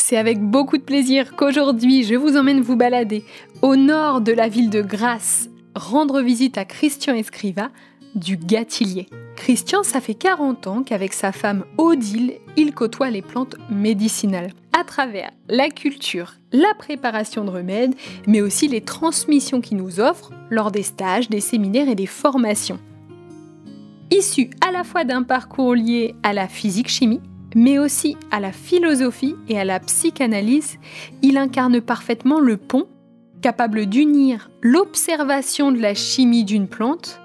C'est avec beaucoup de plaisir qu'aujourd'hui je vous emmène vous balader au nord de la ville de Grasse, rendre visite à Christian Escriva du Gatillier. Christian, ça fait 40 ans qu'avec sa femme Odile, il côtoie les plantes médicinales à travers la culture, la préparation de remèdes, mais aussi les transmissions qu'il nous offre lors des stages, des séminaires et des formations. Issu à la fois d'un parcours lié à la physique-chimie, mais aussi à la philosophie et à la psychanalyse, il incarne parfaitement le pont, capable d'unir l'observation de la chimie d'une plante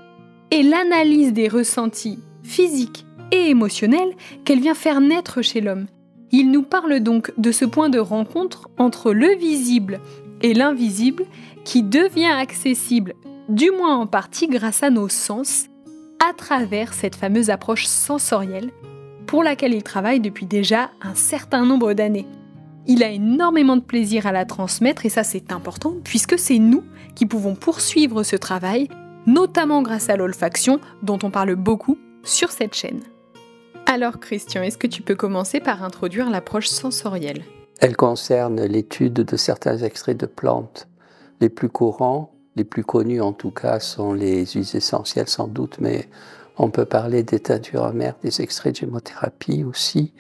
et l'analyse des ressentis physiques et émotionnels qu'elle vient faire naître chez l'homme. Il nous parle donc de ce point de rencontre entre le visible et l'invisible qui devient accessible, du moins en partie grâce à nos sens, à travers cette fameuse approche sensorielle pour laquelle il travaille depuis déjà un certain nombre d'années. Il a énormément de plaisir à la transmettre et ça c'est important puisque c'est nous qui pouvons poursuivre ce travail, notamment grâce à l'olfaction dont on parle beaucoup sur cette chaîne. Alors Christian, est-ce que tu peux commencer par introduire l'approche sensorielle ? Elle concerne l'étude de certains extraits de plantes. Les plus courants, les plus connus en tout cas, sont les huiles essentielles sans doute, mais on peut parler des teintures amères, des extraits de gémothérapie aussi,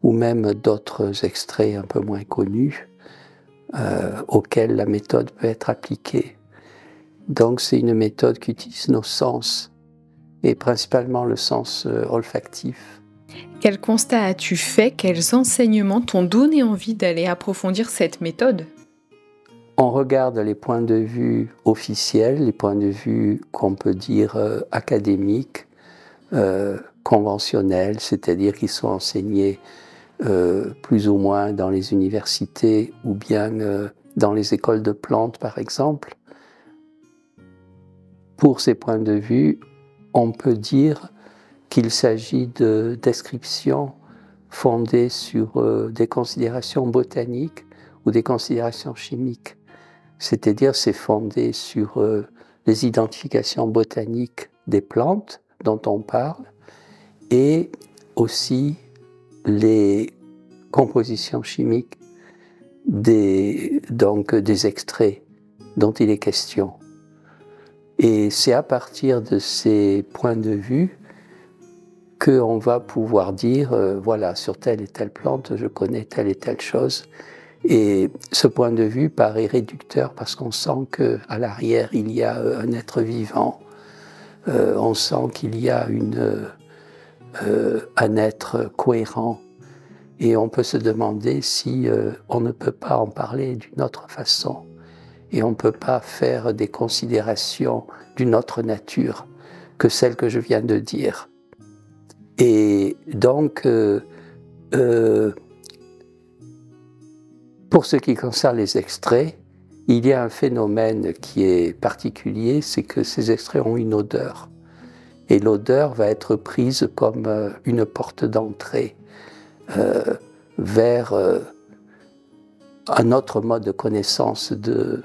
ou même d'autres extraits un peu moins connus auxquels la méthode peut être appliquée. Donc c'est une méthode qui utilise nos sens, et principalement le sens olfactif. Quel constat as-tu fait? Quels enseignements t'ont donné envie d'aller approfondir cette méthode? On regarde les points de vue officiels, les points de vue qu'on peut dire académiques, conventionnels, c'est-à-dire qui sont enseignés plus ou moins dans les universités ou bien dans les écoles de plantes par exemple. Pour ces points de vue, on peut dire qu'il s'agit de descriptions fondées sur des considérations botaniques ou des considérations chimiques. C'est-à-dire c'est fondé sur les identifications botaniques des plantes dont on parle et aussi les compositions chimiques des extraits dont il est question. Et c'est à partir de ces points de vue qu'on va pouvoir dire, voilà, sur telle et telle plante, je connais telle et telle chose. Et ce point de vue paraît réducteur parce qu'on sent qu'à l'arrière, il y a un être vivant. On sent qu'il y a un être cohérent. Et on peut se demander si on ne peut pas en parler d'une autre façon. Et on ne peut pas faire des considérations d'une autre nature que celle que je viens de dire. Et donc, pour ce qui concerne les extraits, il y a un phénomène qui est particulier, c'est que ces extraits ont une odeur. Et l'odeur va être prise comme une porte d'entrée vers un autre mode de connaissance de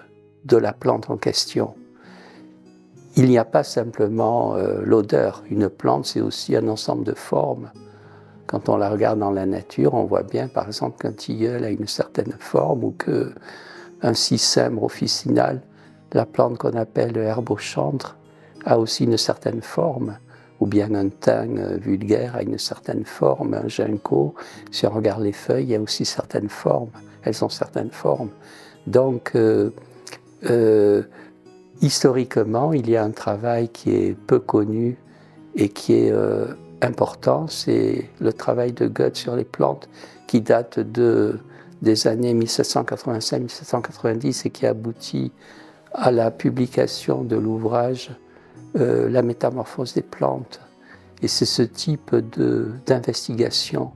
la plante en question. Il n'y a pas simplement l'odeur. Une plante, c'est aussi un ensemble de formes. Quand on la regarde dans la nature, on voit bien, par exemple, qu'un tilleul a une certaine forme ou qu'un cicème officinal, la plante qu'on appelle le herbochantre, a aussi une certaine forme. Ou bien un thym vulgaire a une certaine forme, un ginkgo, si on regarde les feuilles, il y a aussi certaines formes. Elles ont certaines formes. Donc, historiquement, il y a un travail qui est peu connu et qui est important, c'est le travail de Goethe sur les plantes qui date des années 1785-1790 et qui aboutit à la publication de l'ouvrage La métamorphose des plantes. Et c'est ce type d'investigation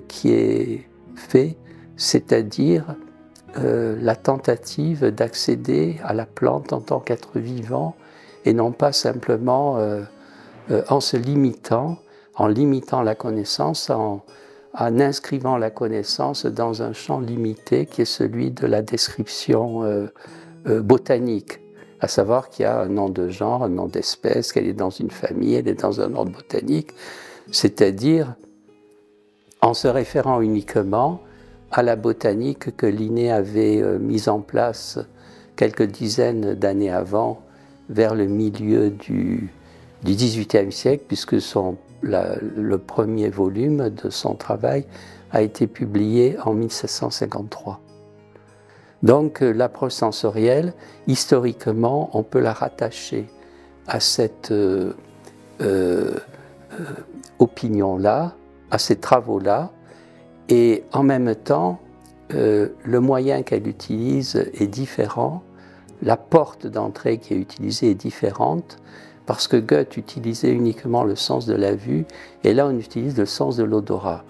qui est fait, c'est-à-dire la tentative d'accéder à la plante en tant qu'être vivant et non pas simplement en se limitant, en limitant la connaissance, en inscrivant la connaissance dans un champ limité qui est celui de la description botanique, à savoir qu'il y a un nom de genre, un nom d'espèce, qu'elle est dans une famille, elle est dans un ordre botanique, c'est-à-dire en se référant uniquement à la botanique que Linné avait mise en place quelques dizaines d'années avant, vers le milieu du XVIIIe siècle, puisque le premier volume de son travail a été publié en 1753. Donc l'approche sensorielle, historiquement, on peut la rattacher à cette opinion-là, à ces travaux-là, et en même temps, le moyen qu'elle utilise est différent, la porte d'entrée qui est utilisée est différente, parce que Goethe utilisait uniquement le sens de la vue, et là on utilise le sens de l'odorat.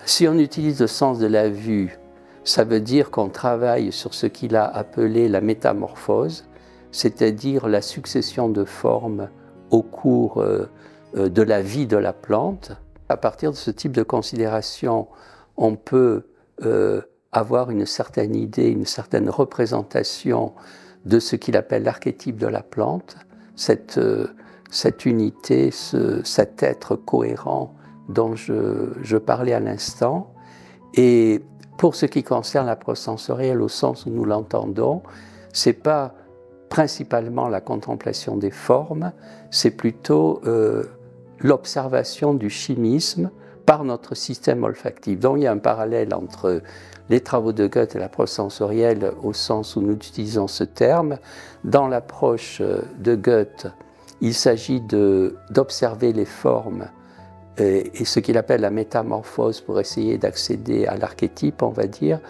Si on utilise le sens de la vue, ça veut dire qu'on travaille sur ce qu'il a appelé la métamorphose, c'est-à-dire la succession de formes au cours de la vie de la plante. À partir de ce type de considération, on peut avoir une certaine idée, une certaine représentation de ce qu'il appelle l'archétype de la plante, cette unité, cet être cohérent dont je parlais à l'instant. Et pour ce qui concerne l'approche sensorielle au sens où nous l'entendons, ce n'est pas principalement la contemplation des formes, c'est plutôt l'observation du chimisme par notre système olfactif. Donc il y a un parallèle entre les travaux de Goethe et l'approche sensorielle au sens où nous utilisons ce terme. Dans l'approche de Goethe, il s'agit d'observer les formes et ce qu'il appelle la métamorphose pour essayer d'accéder à l'archétype, on va dire.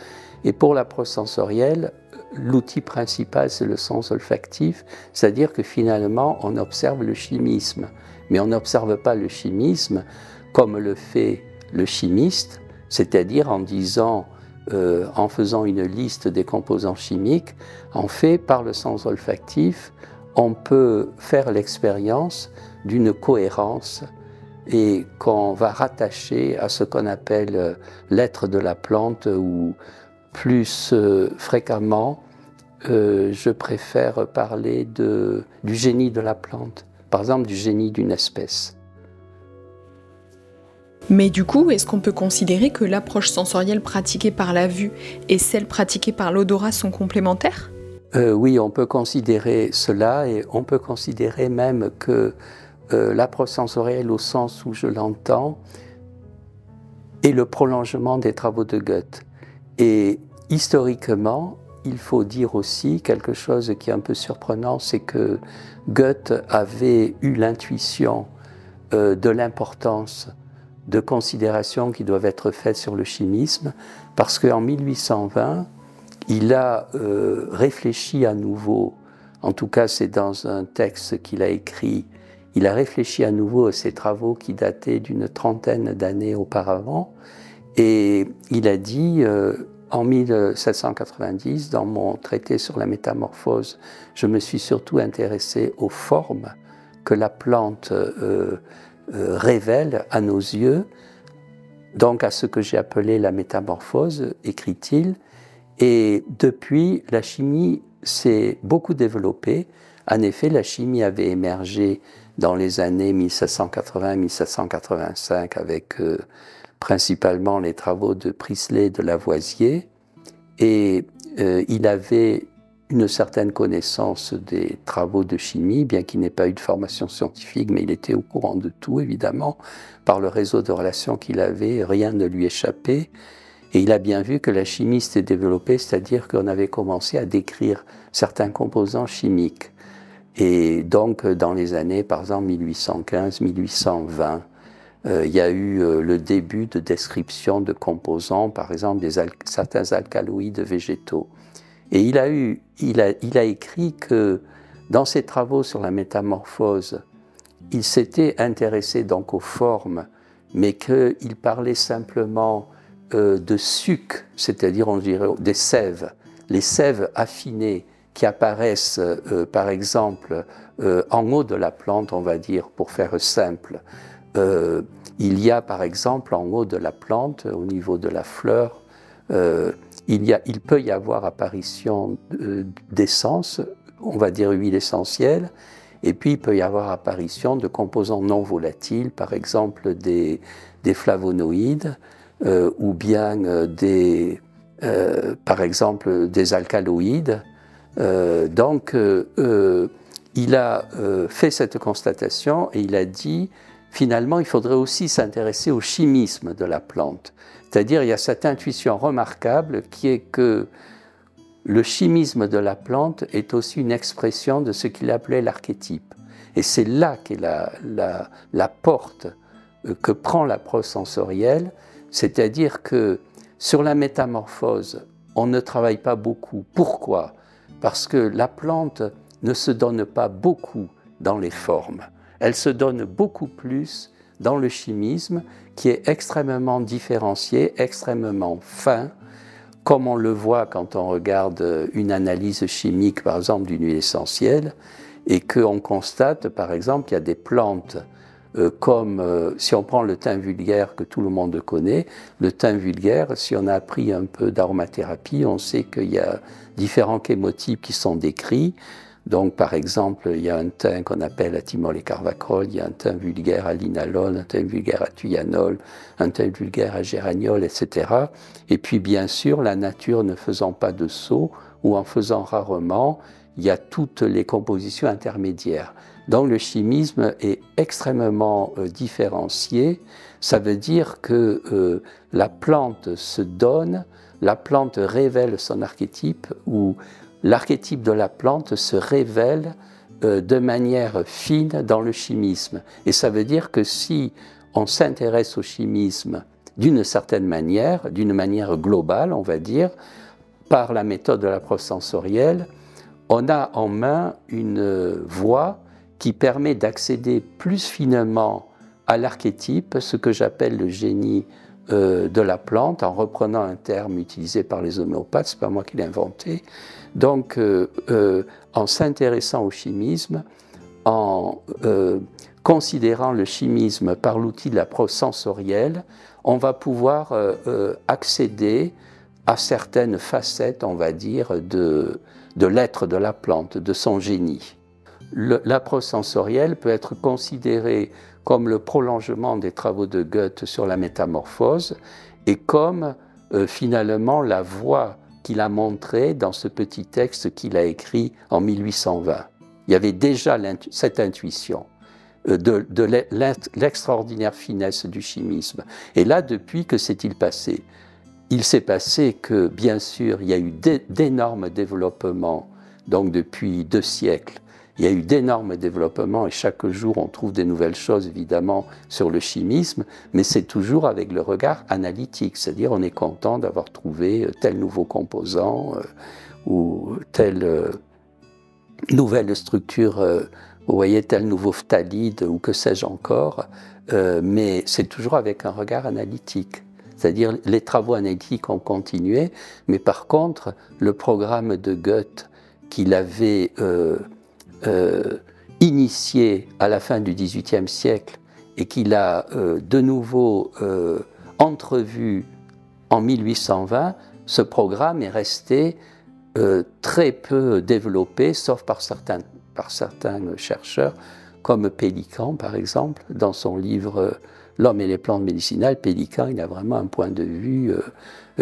Et pour l'approche sensorielle, l'outil principal, c'est le sens olfactif, c'est-à-dire que finalement, on observe le chimisme. Mais on n'observe pas le chimisme comme le fait le chimiste, c'est-à-dire en disant, en faisant une liste des composants chimiques. En fait, par le sens olfactif, on peut faire l'expérience d'une cohérence et qu'on va rattacher à ce qu'on appelle l'être de la plante, ou plus fréquemment, je préfère parler du génie de la plante, par exemple du génie d'une espèce. Mais du coup, est-ce qu'on peut considérer que l'approche sensorielle pratiquée par la vue et celle pratiquée par l'odorat sont complémentaires ? Oui, on peut considérer cela, et on peut considérer même que l'approche sensorielle, au sens où je l'entends, est le prolongement des travaux de Goethe. Et historiquement, il faut dire aussi quelque chose qui est un peu surprenant, c'est que Goethe avait eu l'intuition de l'importance de considérations qui doivent être faites sur le chimisme, parce qu'en 1820, il a réfléchi à nouveau, en tout cas c'est dans un texte qu'il a écrit, il a réfléchi à nouveau à ses travaux qui dataient d'une trentaine d'années auparavant, et il a dit, en 1790, dans mon traité sur la métamorphose, je me suis surtout intéressé aux formes que la plante révèle à nos yeux, donc à ce que j'ai appelé la métamorphose, écrit-il. Et depuis, la chimie s'est beaucoup développée. En effet, la chimie avait émergé dans les années 1780-1785 avec principalement les travaux de Priestley et de Lavoisier. Et il avait une certaine connaissance des travaux de chimie, bien qu'il n'ait pas eu de formation scientifique, mais il était au courant de tout, évidemment. Par le réseau de relations qu'il avait, rien ne lui échappait. Et il a bien vu que la chimie s'était développée, c'est-à-dire qu'on avait commencé à décrire certains composants chimiques. Et donc, dans les années, par exemple, 1815-1820, il y a eu le début de description de composants, par exemple, certains alcaloïdes végétaux. Et il a écrit que dans ses travaux sur la métamorphose, il s'était intéressé donc aux formes, mais qu'il parlait simplement de sucs, c'est-à-dire on dirait des sèves, les sèves affinées qui apparaissent par exemple en haut de la plante, on va dire, pour faire simple. Il y a par exemple en haut de la plante, au niveau de la fleur, il peut y avoir apparition d'essence, on va dire huile essentielle, et puis il peut y avoir apparition de composants non volatiles, par exemple des flavonoïdes, ou bien par exemple des alcaloïdes. Il a fait cette constatation et il a dit, finalement, il faudrait aussi s'intéresser au chimisme de la plante. C'est-à-dire, il y a cette intuition remarquable qui est que le chimisme de la plante est aussi une expression de ce qu'il appelait l'archétype. Et c'est là qu'est la porte que prend l'approche sensorielle, c'est-à-dire que sur la métamorphose, on ne travaille pas beaucoup. Pourquoi? Parce que la plante ne se donne pas beaucoup dans les formes. Elle se donne beaucoup plus dans le chimisme qui est extrêmement différencié, extrêmement fin, comme on le voit quand on regarde une analyse chimique, par exemple, d'une huile essentielle, et qu'on constate, par exemple, qu'il y a des plantes si on prend le thym vulgaire que tout le monde connaît, le thym vulgaire, si on a appris un peu d'aromathérapie, on sait qu'il y a différents chémotypes qui sont décrits. Donc, par exemple, il y a un thym qu'on appelle athymol et carvacrol, il y a un thym vulgaire à linalol, un thym vulgaire à thuyanol, un thym vulgaire à géraniol, etc. Et puis, bien sûr, la nature ne faisant pas de saut, ou en faisant rarement, il y a toutes les compositions intermédiaires. Donc, le chimisme est extrêmement différencié. Ça veut dire que la plante se donne, la plante révèle son archétype, ou l'archétype de la plante se révèle de manière fine dans le chimisme. Et ça veut dire que si on s'intéresse au chimisme d'une certaine manière, d'une manière globale, on va dire, par la méthode de l'approche sensorielle, on a en main une voie qui permet d'accéder plus finement à l'archétype, ce que j'appelle le génie de la plante, en reprenant un terme utilisé par les homéopathes, c'est pas moi qui l'ai inventé. Donc, en s'intéressant au chimisme, en considérant le chimisme par l'outil de l'approche sensorielle, on va pouvoir accéder à certaines facettes, on va dire, de l'être de la plante, de son génie. L'approche sensorielle peut être considérée comme le prolongement des travaux de Goethe sur la métamorphose et comme finalement la voie qu'il a montrée dans ce petit texte qu'il a écrit en 1820. Il y avait déjà cette intuition de l'extraordinaire finesse du chimisme. Et là, depuis, que s'est-il passé? Il s'est passé que, bien sûr, il y a eu d'énormes développements, donc depuis 2 siècles, il y a eu d'énormes développements et chaque jour on trouve des nouvelles choses évidemment sur le chimisme, mais c'est toujours avec le regard analytique, c'est-à-dire on est content d'avoir trouvé tel nouveau composant ou telle nouvelle structure, vous voyez, tel nouveau phtalide ou que sais-je encore, mais c'est toujours avec un regard analytique. C'est-à-dire les travaux analytiques ont continué, mais par contre le programme de Goethe qu'il avait initié à la fin du XVIIIe siècle et qu'il a de nouveau entrevu en 1820, ce programme est resté très peu développé, sauf par certains chercheurs, comme Pélican par exemple, dans son livre L'homme et les plantes médicinales. Pélican, il a vraiment un point de vue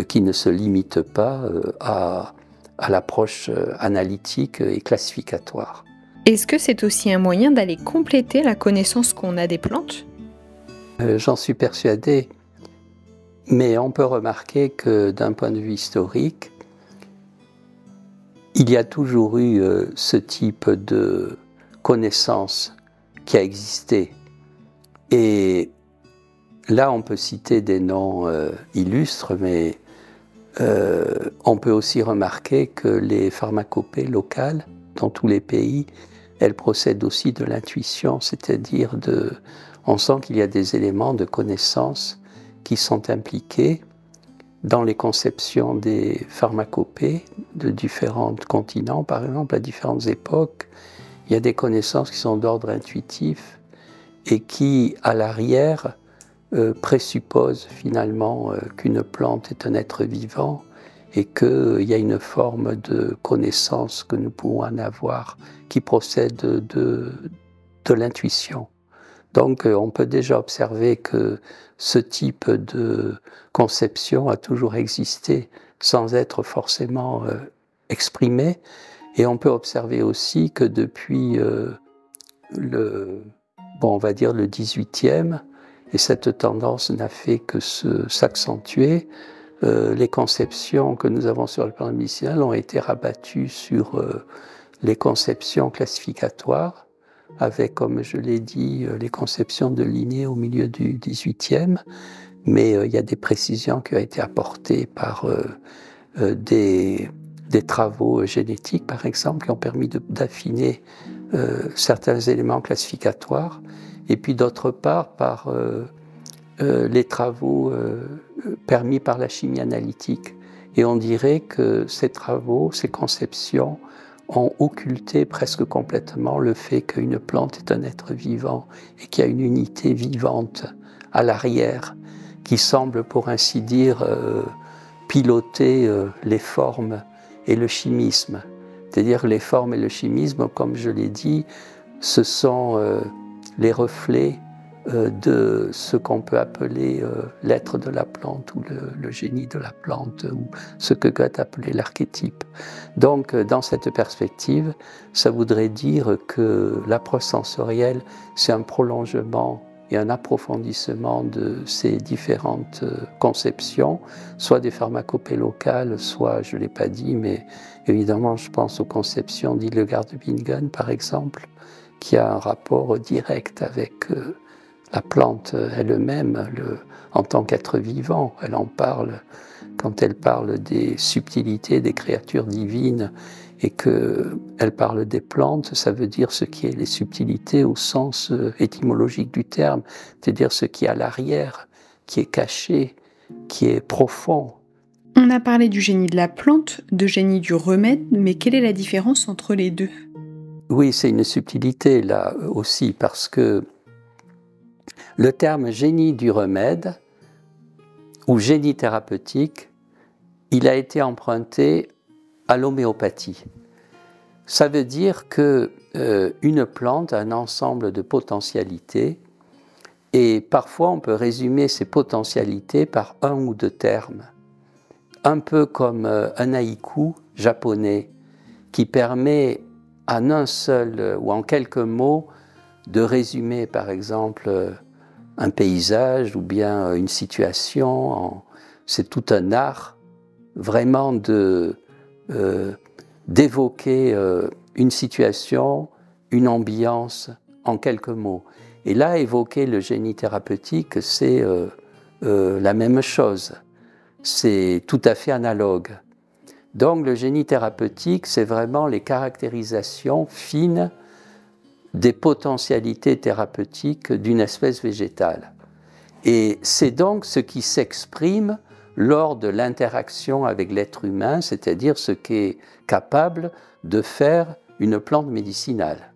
qui ne se limite pas à l'approche analytique et classificatoire. Est-ce que c'est aussi un moyen d'aller compléter la connaissance qu'on a des plantes? J'en suis persuadé, mais on peut remarquer que d'un point de vue historique, il y a toujours eu ce type de connaissance qui a existé. Et là, on peut citer des noms illustres, mais on peut aussi remarquer que les pharmacopées locales, dans tous les pays, elles procèdent aussi de l'intuition, c'est-à-dire on sent qu'il y a des éléments de connaissance qui sont impliqués dans les conceptions des pharmacopées de différents continents, par exemple, à différentes époques. Il y a des connaissances qui sont d'ordre intuitif et qui, à l'arrière, présupposent finalement qu'une plante est un être vivant et qu'il y a une forme de connaissance que nous pouvons en avoir qui procède de l'intuition. Donc on peut déjà observer que ce type de conception a toujours existé sans être forcément exprimé. Et on peut observer aussi que depuis on va dire le 18e, et cette tendance n'a fait que s'accentuer, les conceptions que nous avons sur le plan médicinal ont été rabattues sur les conceptions classificatoires, avec, comme je l'ai dit, les conceptions de Linné au milieu du 18e, mais il y a des précisions qui ont été apportées par des travaux génétiques, par exemple, qui ont permis d'affiner certains éléments classificatoires, et puis d'autre part par les travaux permis par la chimie analytique. Et on dirait que ces travaux, ces conceptions, ont occulté presque complètement le fait qu'une plante est un être vivant et qu'il y a une unité vivante à l'arrière qui semble, pour ainsi dire, piloter les formes et le chimisme. C'est-à-dire les formes et le chimisme, comme je l'ai dit, ce sont les reflets de ce qu'on peut appeler l'être de la plante ou le génie de la plante ou ce que Goethe appelait l'archétype. Donc dans cette perspective, ça voudrait dire que l'approche sensorielle, c'est un prolongement et un approfondissement de ces différentes conceptions, soit des pharmacopées locales, soit, je ne l'ai pas dit, mais évidemment je pense aux conceptions d'Hildegard de Bingen par exemple, qui a un rapport direct avec la plante elle-même, en tant qu'être vivant. Elle en parle quand elle parle des subtilités des créatures divines et qu'elle parle des plantes, ça veut dire ce qui est les subtilités au sens étymologique du terme, c'est-à-dire ce qui est à l'arrière, qui est caché, qui est profond. On a parlé du génie de la plante, de génie du remède, mais quelle est la différence entre les deux ? Oui, c'est une subtilité là aussi, parce que le terme génie du remède ou génie thérapeutique, il a été emprunté à l'homéopathie. Ça veut dire que une plante a un ensemble de potentialités et parfois on peut résumer ces potentialités par un ou deux termes. Un peu comme un haïku japonais qui permet en un seul ou en quelques mots de résumer par exemple un paysage ou bien une situation. C'est tout un art vraiment d'évoquer une situation, une ambiance en quelques mots. Et là, évoquer le génie thérapeutique, c'est la même chose. C'est tout à fait analogue. Donc le génie thérapeutique, c'est vraiment les caractérisations fines des potentialités thérapeutiques d'une espèce végétale. Et c'est donc ce qui s'exprime lors de l'interaction avec l'être humain, c'est-à-dire ce qu'est capable de faire une plante médicinale.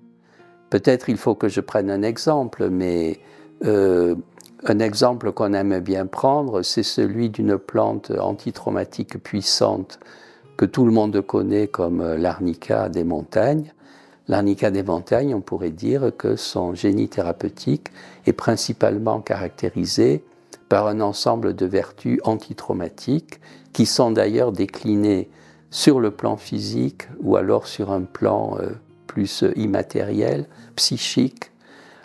Peut-être il faut que je prenne un exemple, mais un exemple qu'on aime bien prendre, c'est celui d'une plante antitraumatique puissante que tout le monde connaît comme l'arnica des montagnes. L'arnica des montagnes, on pourrait dire que son génie thérapeutique est principalement caractérisé par un ensemble de vertus antitraumatiques qui sont d'ailleurs déclinées sur le plan physique ou alors sur un plan plus immatériel, psychique,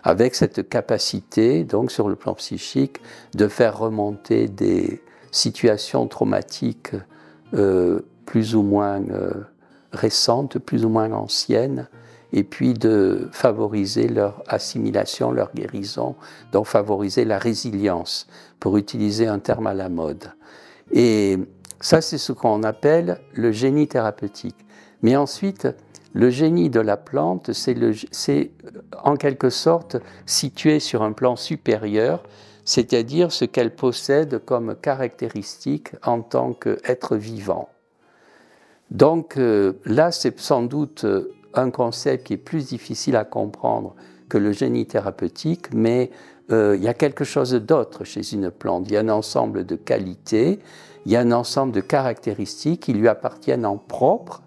avec cette capacité, donc sur le plan psychique, de faire remonter des situations traumatiques plus ou moins récentes, plus ou moins anciennes, et puis de favoriser leur assimilation, leur guérison, donc favoriser la résilience, pour utiliser un terme à la mode. Et ça, c'est ce qu'on appelle le génie thérapeutique. Mais ensuite, le génie de la plante, c'est en quelque sorte situé sur un plan supérieur, c'est-à-dire ce qu'elle possède comme caractéristique en tant qu'être vivant. Donc là, c'est sans doute un concept qui est plus difficile à comprendre que le génie thérapeutique, mais il y a quelque chose d'autre chez une plante. Il y a un ensemble de qualités, il y a un ensemble de caractéristiques qui lui appartiennent en propre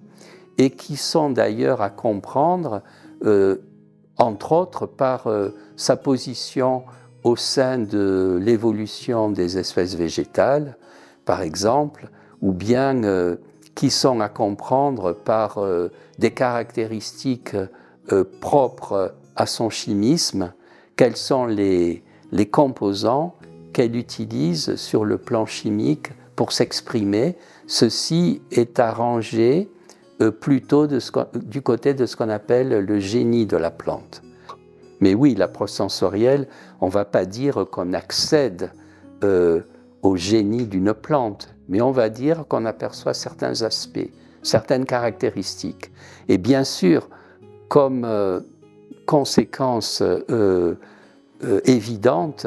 et qui sont d'ailleurs à comprendre entre autres par sa position au sein de l'évolution des espèces végétales, par exemple, ou bien qui sont à comprendre par des caractéristiques propres à son chimisme, quels sont les composants qu'elle utilise sur le plan chimique pour s'exprimer. Ceci est arrangé plutôt du côté de ce qu'on appelle le génie de la plante. Mais oui, l'approche sensorielle, on ne va pas dire qu'on accède au génie d'une plante, mais on va dire qu'on aperçoit certains aspects, certaines caractéristiques. Et bien sûr, comme conséquence évidente,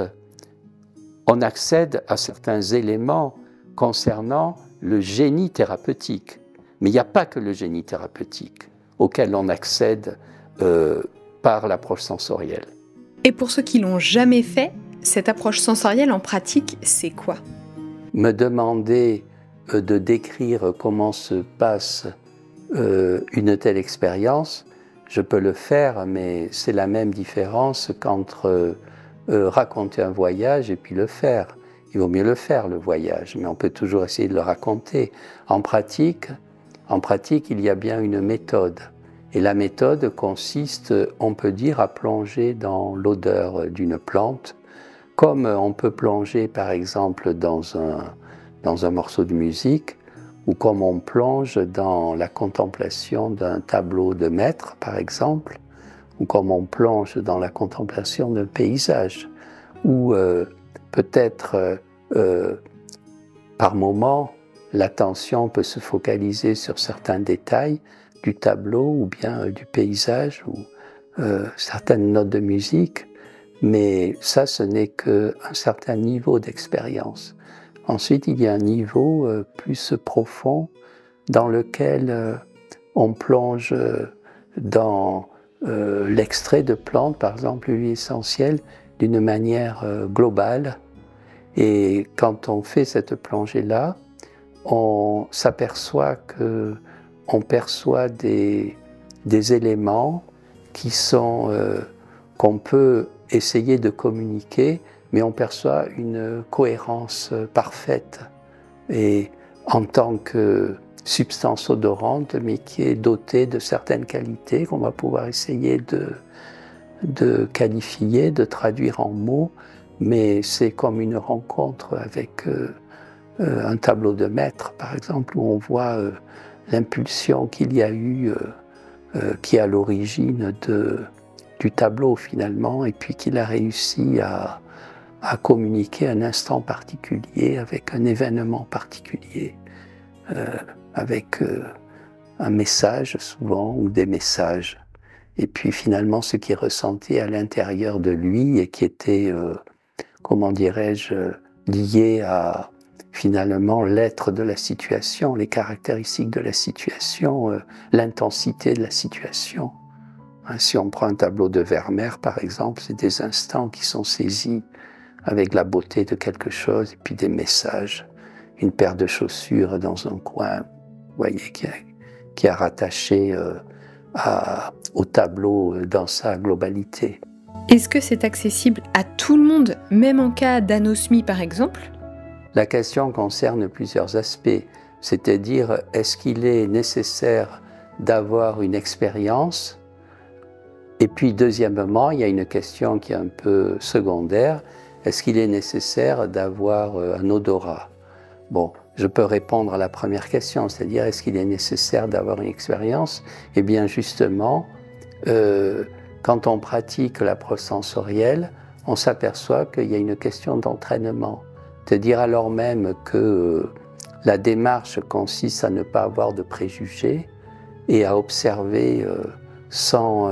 on accède à certains éléments concernant le génie thérapeutique. Mais il n'y a pas que le génie thérapeutique auquel on accède par l'approche sensorielle. Et pour ceux qui l'ont jamais fait, cette approche sensorielle en pratique, c'est quoi? Me demander de décrire comment se passe une telle expérience, je peux le faire, mais c'est la même différence qu'entre raconter un voyage et puis le faire. Il vaut mieux le faire, le voyage, mais on peut toujours essayer de le raconter. En pratique, il y a bien une méthode. Et la méthode consiste, on peut dire, à plonger dans l'odeur d'une plante, comme on peut plonger, par exemple, dans un morceau de musique, ou comme on plonge dans la contemplation d'un tableau de maître, par exemple, ou comme on plonge dans la contemplation d'un paysage, ou peut-être par moment, l'attention peut se focaliser sur certains détails du tableau ou bien du paysage ou certaines notes de musique, mais ça, ce n'est qu'un certain niveau d'expérience. Ensuite, il y a un niveau plus profond dans lequel on plonge dans l'extrait de plantes, par exemple l'huile essentielle, d'une manière globale. Et quand on fait cette plongée-là, on s'aperçoit qu'on perçoit des éléments qui sont qu'on peut essayer de communiquer, mais on perçoit une cohérence parfaite et en tant que substance odorante, mais qui est dotée de certaines qualités qu'on va pouvoir essayer de qualifier, de traduire en mots, mais c'est comme une rencontre avec un tableau de maître, par exemple, où on voit l'impulsion qu'il y a eu, qui est à l'origine du tableau finalement, et puis qu'il a réussi à communiquer un instant particulier avec un événement particulier, avec un message souvent ou des messages. Et puis finalement ce qui est ressenti à l'intérieur de lui et qui était, comment dirais-je, lié à finalement l'être de la situation, les caractéristiques de la situation, l'intensité de la situation. Si on prend un tableau de Vermeer, par exemple, c'est des instants qui sont saisis avec la beauté de quelque chose, et puis des messages, une paire de chaussures dans un coin, vous voyez, qui est rattaché au tableau dans sa globalité. Est-ce que c'est accessible à tout le monde, même en cas d'anosmie par exemple? La question concerne plusieurs aspects, c'est-à-dire est-ce qu'il est nécessaire d'avoir une expérience? Et puis deuxièmement, il y a une question qui est un peu secondaire, est-ce qu'il est nécessaire d'avoir un odorat? Bon, je peux répondre à la première question, c'est-à-dire est-ce qu'il est nécessaire d'avoir une expérience? Eh bien justement, quand on pratique l'approche sensorielle, on s'aperçoit qu'il y a une question d'entraînement. C'est-à-dire alors même que la démarche consiste à ne pas avoir de préjugés et à observer sans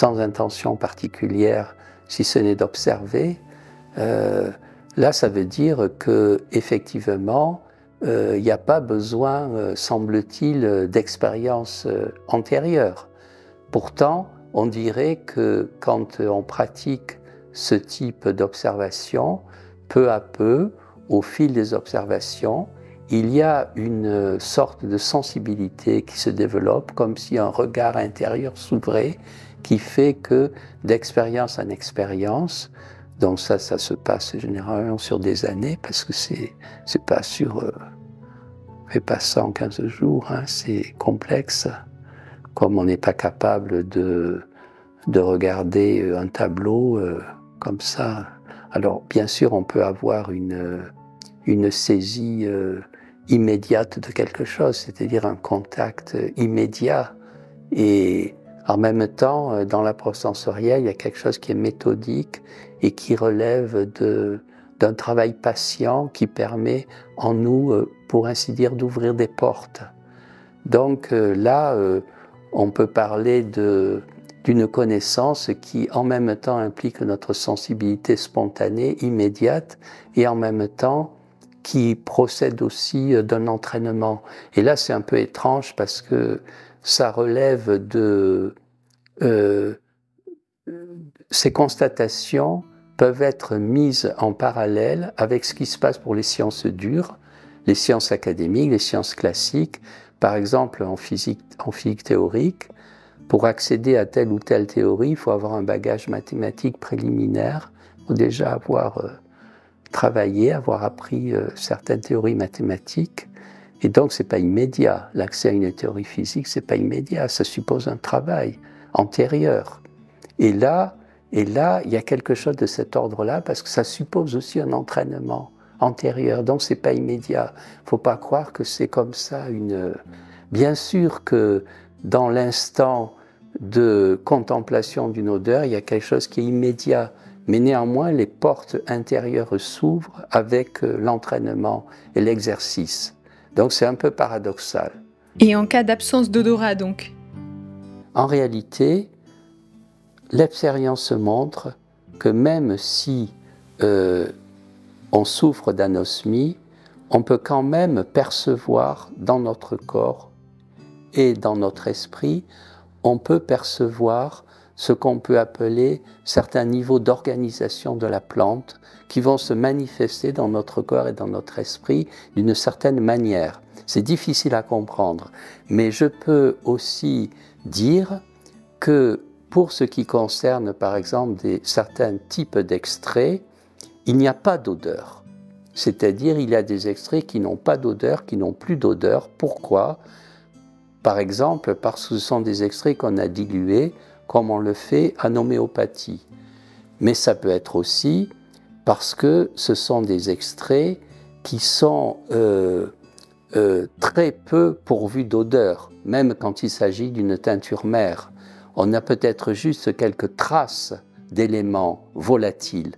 intention particulière, si ce n'est d'observer, là ça veut dire qu'effectivement, il n'y a pas besoin, semble-t-il, d'expérience antérieure. Pourtant, on dirait que quand on pratique ce type d'observation, peu à peu, au fil des observations, il y a une sorte de sensibilité qui se développe, comme si un regard intérieur s'ouvrait, qui fait que d'expérience en expérience, donc ça se passe généralement sur des années, parce que c'est pas sur, fait pas ça en 15 jours, hein, c'est complexe, comme on n'est pas capable de regarder un tableau comme ça. Alors bien sûr on peut avoir une saisie immédiate de quelque chose, c'est-à-dire un contact immédiat, et en même temps dans l'approche sensorielle il y a quelque chose qui est méthodique et qui relève d'un travail patient qui permet en nous, pour ainsi dire, d'ouvrir des portes. Donc là, on peut parler d'une connaissance qui en même temps implique notre sensibilité spontanée, immédiate, et en même temps qui procède aussi d'un entraînement. Et là c'est un peu étrange parce que ça relève de... ces constatations peuvent être mises en parallèle avec ce qui se passe pour les sciences dures, les sciences académiques, les sciences classiques. Par exemple, en physique théorique, pour accéder à telle ou telle théorie, il faut avoir un bagage mathématique préliminaire, il faut déjà avoir travaillé, avoir appris certaines théories mathématiques. Et donc, ce n'est pas immédiat. L'accès à une théorie physique, ce n'est pas immédiat. Ça suppose un travail antérieur. Et là, il y a quelque chose de cet ordre-là, parce que ça suppose aussi un entraînement antérieur. Donc, ce n'est pas immédiat. Il ne faut pas croire que c'est comme ça une... Bien sûr que dans l'instant de contemplation d'une odeur, il y a quelque chose qui est immédiat. Mais néanmoins, les portes intérieures s'ouvrent avec l'entraînement et l'exercice. Donc, c'est un peu paradoxal. Et en cas d'absence d'odorat, donc? En réalité, l'expérience montre que même si on souffre d'anosmie, on peut quand même percevoir dans notre corps et dans notre esprit, on peut percevoir ce qu'on peut appeler certains niveaux d'organisation de la plante qui vont se manifester dans notre corps et dans notre esprit d'une certaine manière. C'est difficile à comprendre, mais je peux aussi dire que pour ce qui concerne par exemple certains types d'extraits, il n'y a pas d'odeur. C'est-à-dire il y a des extraits qui n'ont pas d'odeur, qui n'ont plus d'odeur. Pourquoi ? Par exemple, parce que ce sont des extraits qu'on a dilués, comme on le fait en homéopathie. Mais ça peut être aussi parce que ce sont des extraits qui sont très peu pourvus d'odeur, même quand il s'agit d'une teinture mère. On a peut-être juste quelques traces d'éléments volatiles.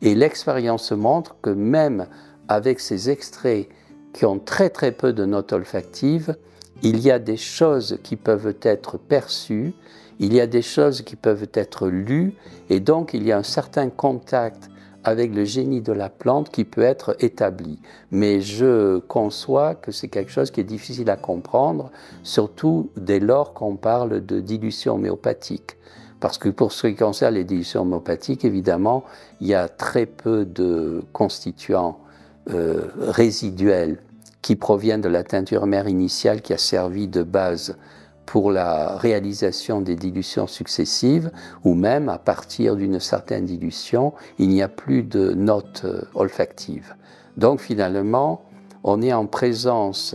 Et l'expérience montre que même avec ces extraits qui ont très très peu de notes olfactives, il y a des choses qui peuvent être perçues, il y a des choses qui peuvent être lues, et donc il y a un certain contact avec le génie de la plante qui peut être établi. Mais je conçois que c'est quelque chose qui est difficile à comprendre, surtout dès lors qu'on parle de dilution homéopathique. Parce que pour ce qui concerne les dilutions homéopathiques, évidemment, il y a très peu de constituants résiduels qui proviennent de la teinture mère initiale qui a servi de base pour la réalisation des dilutions successives, ou même à partir d'une certaine dilution, il n'y a plus de notes olfactives. Donc finalement, on est en présence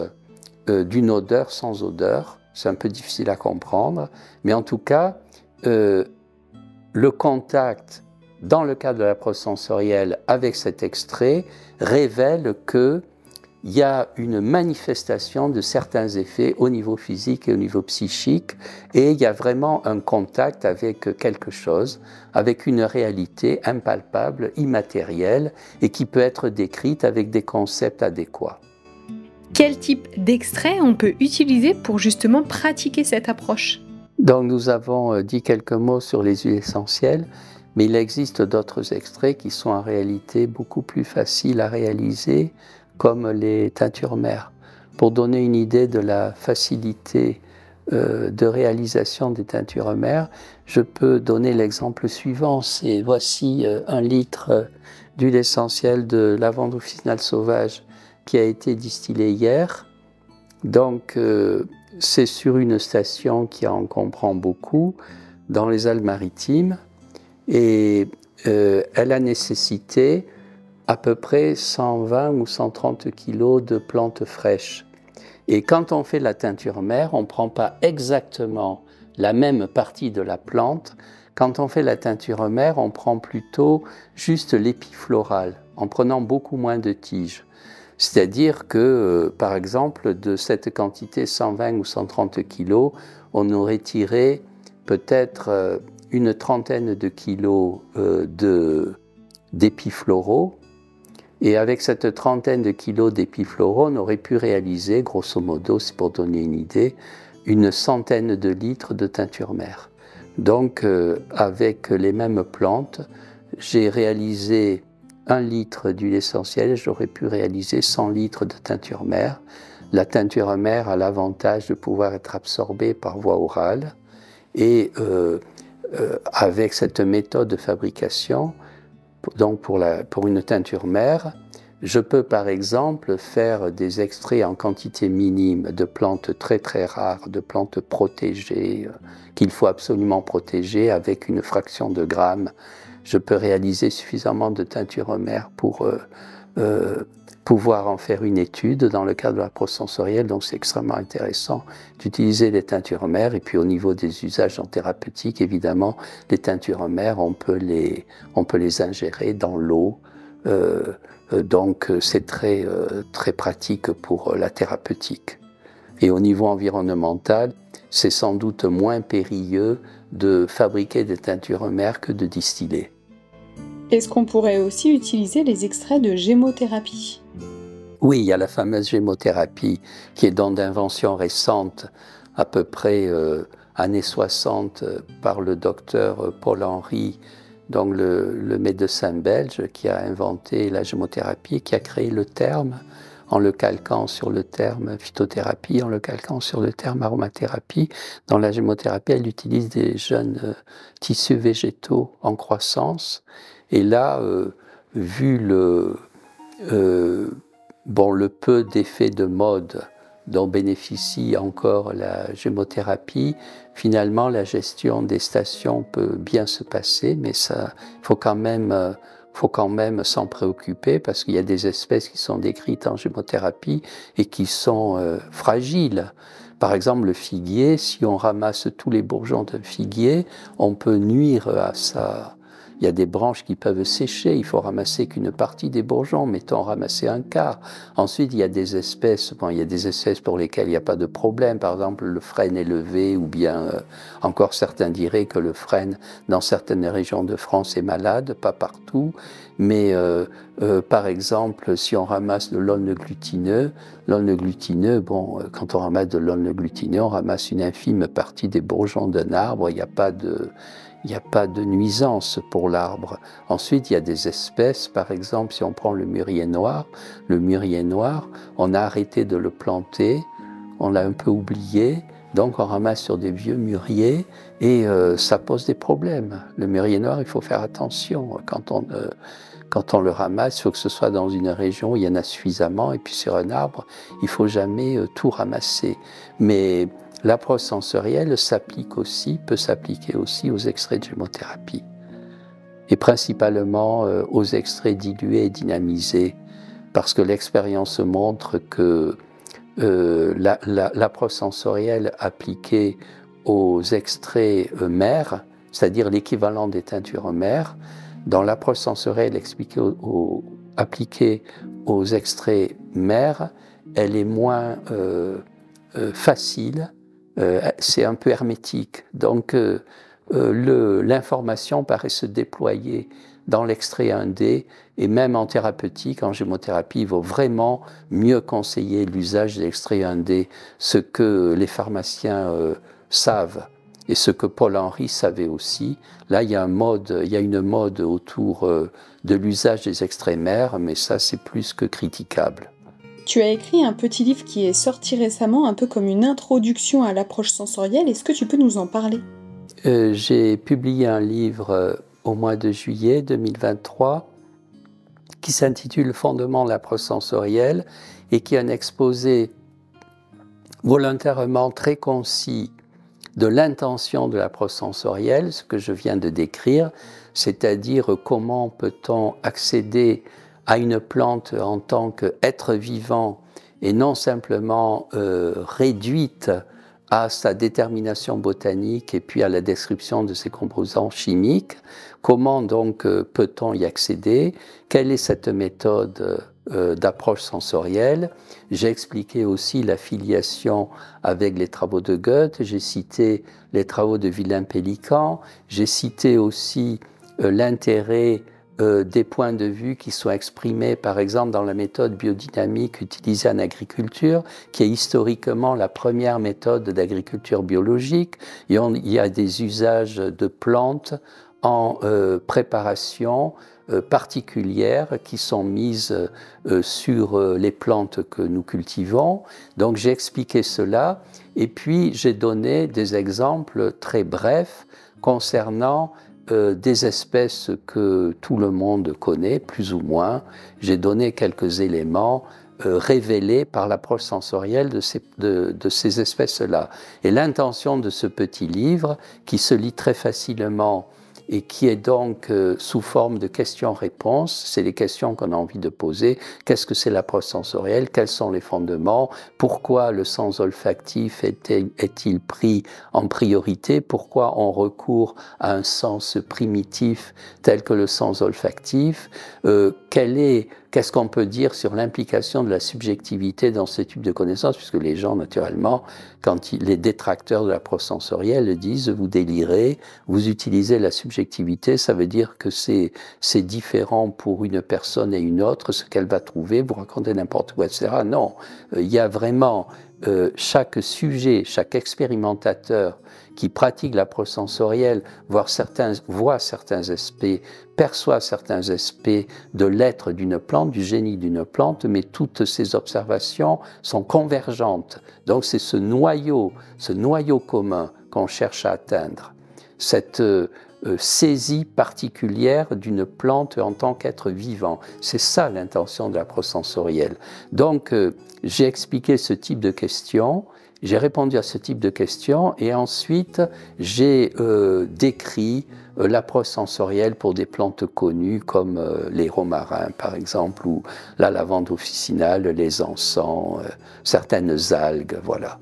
d'une odeur sans odeur. C'est un peu difficile à comprendre, mais en tout cas, le contact, dans le cadre de l'approche sensorielle avec cet extrait, révèle que il y a une manifestation de certains effets au niveau physique et au niveau psychique, et il y a vraiment un contact avec quelque chose, avec une réalité impalpable, immatérielle, et qui peut être décrite avec des concepts adéquats. Quel type d'extrait on peut utiliser pour justement pratiquer cette approche? Donc nous avons dit quelques mots sur les huiles essentielles, mais il existe d'autres extraits qui sont en réalité beaucoup plus faciles à réaliser, comme les teintures mères. Pour donner une idée de la facilité de réalisation des teintures mères, je peux donner l'exemple suivant. Voici 1 litre d'huile essentielle de lavande officinale sauvage qui a été distillée hier. Donc c'est sur une station qui en comprend beaucoup. dans les Alpes-Maritimes et elle a nécessité à peu près 120 ou 130 kilos de plantes fraîches. Et quand on fait la teinture mère, on ne prend pas exactement la même partie de la plante. Quand on fait la teinture mère, on prend plutôt juste l'épifloral, en prenant beaucoup moins de tiges. C'est-à-dire que, par exemple, de cette quantité 120 ou 130 kilos, on aurait tiré peut-être une trentaine de kilos d'épifloraux. Et avec cette trentaine de kilos d'épifloraux, on aurait pu réaliser, grosso modo, c'est pour donner une idée, une centaine de litres de teinture mère. Donc, avec les mêmes plantes, j'ai réalisé 1 litre d'huile essentielle, j'aurais pu réaliser 100 litres de teinture mère. La teinture mère a l'avantage de pouvoir être absorbée par voie orale. Et avec cette méthode de fabrication, donc pour une teinture mère, je peux par exemple faire des extraits en quantité minime de plantes très très rares, de plantes protégées, qu'il faut absolument protéger avec une fraction de gramme. Je peux réaliser suffisamment de teinture mère pour pouvoir en faire une étude dans le cadre de l'approche sensorielle. Donc c'est extrêmement intéressant d'utiliser les teintures mères. Et puis au niveau des usages en thérapeutique, évidemment, les teintures mères, on peut les ingérer dans l'eau. Donc c'est très pratique pour la thérapeutique. Et au niveau environnemental, c'est sans doute moins périlleux de fabriquer des teintures mères que de distiller. Est-ce qu'on pourrait aussi utiliser les extraits de gémothérapie? Oui, il y a la fameuse gémothérapie qui est donc d'invention récente, à peu près années 60, par le docteur Paul Henry, donc le médecin belge qui a inventé la gémothérapie, qui a créé le terme en le calquant sur le terme phytothérapie, en le calquant sur le terme aromathérapie. Dans la gémothérapie, elle utilise des jeunes tissus végétaux en croissance. Et là, vu le peu d'effets de mode dont bénéficie encore la gémothérapie, finalement la gestion des stations peut bien se passer, mais il faut quand même s'en préoccuper parce qu'il y a des espèces qui sont décrites en gémothérapie et qui sont fragiles. Par exemple, le figuier, si on ramasse tous les bourgeons d'un figuier, on peut nuire à ça. Il y a des branches qui peuvent sécher, il faut ramasser qu'une partie des bourgeons, mettons ramasser un quart. Ensuite, il y a des espèces pour lesquelles il n'y a pas de problème, par exemple le frêne élevé, ou bien encore certains diraient que le frêne, dans certaines régions de France, est malade, pas partout, mais par exemple, si on ramasse de l'aulne glutineux, quand on ramasse de l'aulne glutineux, on ramasse une infime partie des bourgeons d'un arbre, il n'y a pas de nuisance pour l'arbre. Ensuite, il y a des espèces, par exemple, si on prend le mûrier noir, on a arrêté de le planter, on l'a un peu oublié, donc on ramasse sur des vieux mûriers et ça pose des problèmes. Le mûrier noir, il faut faire attention. Quand on le ramasse, il faut que ce soit dans une région où il y en a suffisamment, et puis sur un arbre, il ne faut jamais tout ramasser. Mais l'approche sensorielle peut s'appliquer aussi aux extraits de gémothérapie, et principalement aux extraits dilués et dynamisés, parce que l'expérience montre que l'approche sensorielle appliquée aux extraits mères, c'est-à-dire l'équivalent des teintures mères, dans l'approche sensorielle appliquée aux extraits mères, elle est moins facile. C'est un peu hermétique. Donc, l'information paraît se déployer dans l'extrait 1D, et même en thérapeutique, en gémothérapie, il vaut vraiment mieux conseiller l'usage de l'extrait 1D, ce que les pharmaciens savent, et ce que Paul Henry savait aussi. Là, il y a une mode autour de l'usage des extraits mères, mais ça, c'est plus que critiquable. Tu as écrit un petit livre qui est sorti récemment, un peu comme une introduction à l'approche sensorielle. Est-ce que tu peux nous en parler? J'ai publié un livre au mois de juillet 2023 qui s'intitule « Fondement de l'approche sensorielle » et qui est un exposé volontairement très concis de l'intention de l'approche sensorielle, ce que je viens de décrire, c'est-à-dire comment peut-on accéder à une plante en tant qu'être vivant et non simplement réduite à sa détermination botanique et puis à la description de ses composants chimiques. Comment donc peut-on y accéder? Quelle est cette méthode d'approche sensorielle? J'ai expliqué aussi la filiation avec les travaux de Goethe, j'ai cité les travaux de Villain-Pélican, j'ai cité aussi l'intérêt des points de vue qui sont exprimés, par exemple, dans la méthode biodynamique utilisée en agriculture, qui est historiquement la première méthode d'agriculture biologique. Et il y a des usages de plantes en préparation particulières qui sont mises sur les plantes que nous cultivons. Donc j'ai expliqué cela et puis j'ai donné des exemples très brefs concernant des espèces que tout le monde connaît, plus ou moins. J'ai donné quelques éléments révélés par l'approche sensorielle de ces espèces-là. Et l'intention de ce petit livre, qui se lit très facilement et qui est donc sous forme de questions-réponses, c'est les questions qu'on a envie de poser. Qu'est-ce que c'est l'approche sensorielle? Quels sont les fondements? Pourquoi le sens olfactif est-il pris en priorité? Pourquoi on recourt à un sens primitif tel que le sens olfactif? Qu'est-ce qu'on peut dire sur l'implication de la subjectivité dans ce type de connaissances? Puisque les gens, naturellement, les détracteurs de l'approche sensorielle disent « vous délirez, vous utilisez la subjectivité, ça veut dire que c'est différent pour une personne et une autre, ce qu'elle va trouver, vous racontez n'importe quoi, etc. » Non, il y a vraiment chaque sujet, chaque expérimentateur qui pratique l'approche sensorielle, voit certains aspects, perçoit certains aspects de l'être d'une plante, du génie d'une plante, mais toutes ces observations sont convergentes. Donc c'est ce noyau commun qu'on cherche à atteindre, cette saisie particulière d'une plante en tant qu'être vivant. C'est ça l'intention de l'approche sensorielle. Donc j'ai expliqué ce type de questions, j'ai répondu à ce type de questions et ensuite j'ai décrit l'approche sensorielle pour des plantes connues comme les romarins par exemple, ou la lavande officinale, les encens, certaines algues, voilà.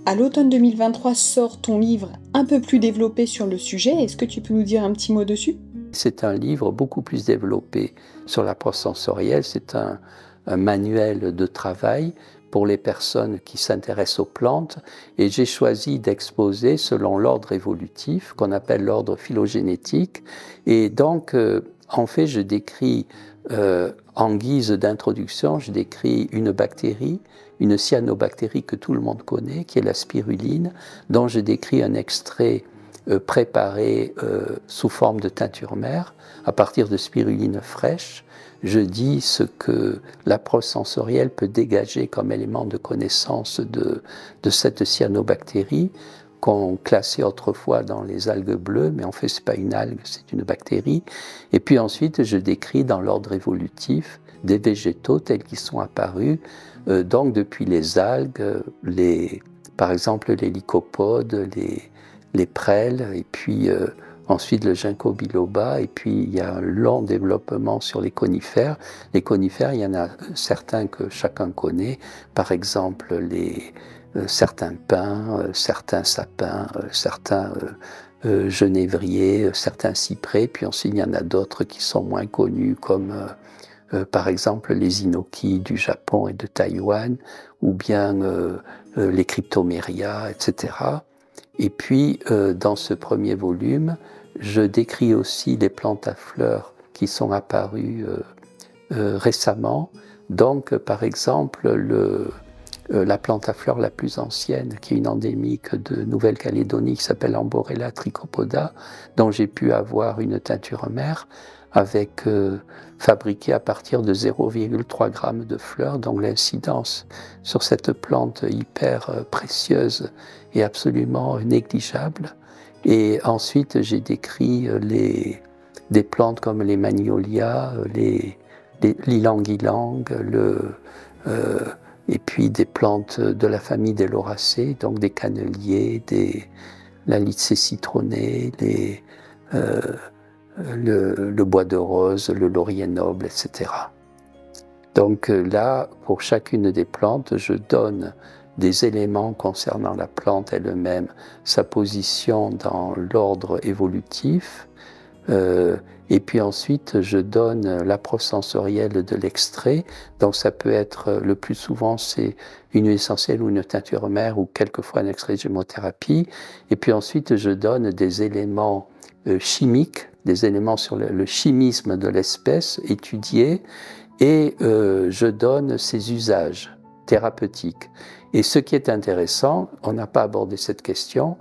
À l'automne 2023 sort ton livre un peu plus développé sur le sujet. Est-ce que tu peux nous dire un petit mot dessus? C'est un livre beaucoup plus développé sur l'approche sensorielle. C'est un manuel de travail pour les personnes qui s'intéressent aux plantes. Et j'ai choisi d'exposer selon l'ordre évolutif, qu'on appelle l'ordre phylogénétique. Et donc, en fait, je décris, en guise d'introduction, je décris une bactérie, une cyanobactérie que tout le monde connaît, qui est la spiruline, dont je décris un extrait préparé sous forme de teinture mère, à partir de spiruline fraîche. Je dis ce que l'approche sensorielle peut dégager comme élément de connaissance de cette cyanobactérie, qu'on classait autrefois dans les algues bleues, mais en fait, ce n'est pas une algue, c'est une bactérie. Et puis ensuite, je décris dans l'ordre évolutif des végétaux tels qu'ils sont apparus, donc depuis les algues, par exemple les lycopodes, les prêles, et puis ensuite le ginkgo biloba, et puis il y a un long développement sur les conifères. Les conifères, il y en a certains que chacun connaît, par exemple certains pins, certains sapins, certains genévriers, certains cyprès, puis ensuite il y en a d'autres qui sont moins connus comme par exemple les inoki du Japon et de Taïwan, ou bien les cryptomérias, etc. Et puis dans ce premier volume, je décris aussi les plantes à fleurs qui sont apparues récemment. Donc par exemple la plante à fleurs la plus ancienne, qui est une endémique de Nouvelle-Calédonie, qui s'appelle Amborella trichopoda, dont j'ai pu avoir une teinture mère, fabriquée à partir de 0,3 g de fleurs, donc l'incidence sur cette plante hyper précieuse est absolument négligeable. Et ensuite, j'ai décrit des plantes comme les magnolias, l'ilang-ilang, et puis des plantes de la famille des lauracées, donc des canneliers, la lycée citronnée, le bois de rose, le laurier noble, etc. Donc là, pour chacune des plantes, je donne des éléments concernant la plante elle-même, sa position dans l'ordre évolutif, et puis ensuite je donne l'approche sensorielle de l'extrait. Donc ça peut être, le plus souvent c'est une huile essentielle ou une teinture mère ou quelquefois un extrait de gémothérapie. Et puis ensuite je donne des éléments chimiques, des éléments sur le chimisme de l'espèce étudiés, et je donne ses usages thérapeutiques. Et ce qui est intéressant, on n'a pas abordé cette question,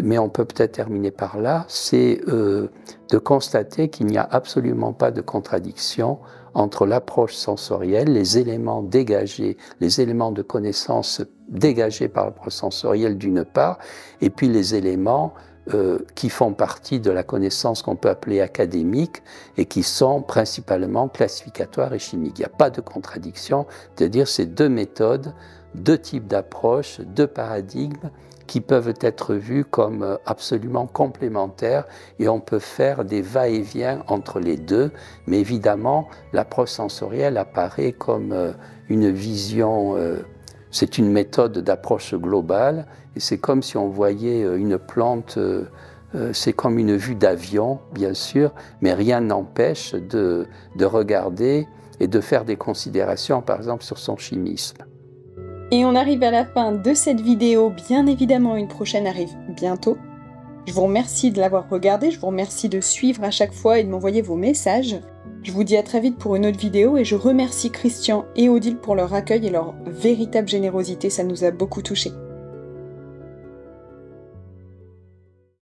mais on peut peut-être terminer par là, c'est de constater qu'il n'y a absolument pas de contradiction entre l'approche sensorielle, les éléments dégagés, les éléments de connaissance dégagés par l'approche sensorielle d'une part, et puis les éléments qui font partie de la connaissance qu'on peut appeler académique et qui sont principalement classificatoires et chimiques. Il n'y a pas de contradiction, c'est-à-dire ces deux méthodes, deux types d'approches, deux paradigmes qui peuvent être vus comme absolument complémentaires, et on peut faire des va-et-vient entre les deux, mais évidemment l'approche sensorielle apparaît comme une vision, c'est une méthode d'approche globale, et c'est comme si on voyait une plante, c'est comme une vue d'avion bien sûr, mais rien n'empêche de regarder et de faire des considérations par exemple sur son chimisme. Et on arrive à la fin de cette vidéo, bien évidemment une prochaine arrive bientôt. Je vous remercie de l'avoir regardé, je vous remercie de suivre à chaque fois et de m'envoyer vos messages. Je vous dis à très vite pour une autre vidéo et je remercie Christian et Odile pour leur accueil et leur véritable générosité, ça nous a beaucoup touchés.